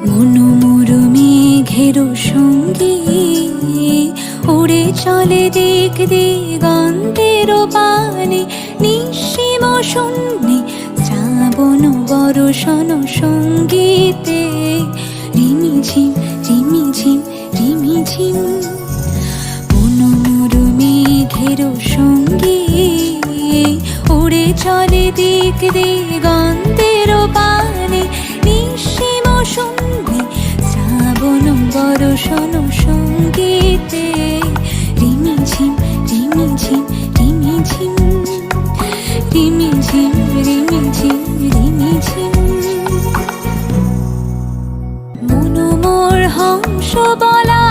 মনোমর মেঘের সঙ্গী উড়ে চলে দিক দিগন্তের পানে, নিঃসীম শূন্যে শ্রাবণ বর্ষণ সঙ্গীতে রিমিঝিম রিমিঝিম রিমিঝিম। মনোমর মেঘের সঙ্গী উড়ে চলে দিক দিগন্তের পানে, নিঃসীম শূন্যে শ্রাবণ বর্ষণ সঙ্গীতে রিমিঝিম রিমিঝিম রিমিঝিম রিমিঝিম রিমিঝিম রিমিঝিম। মনোমর হংস বলা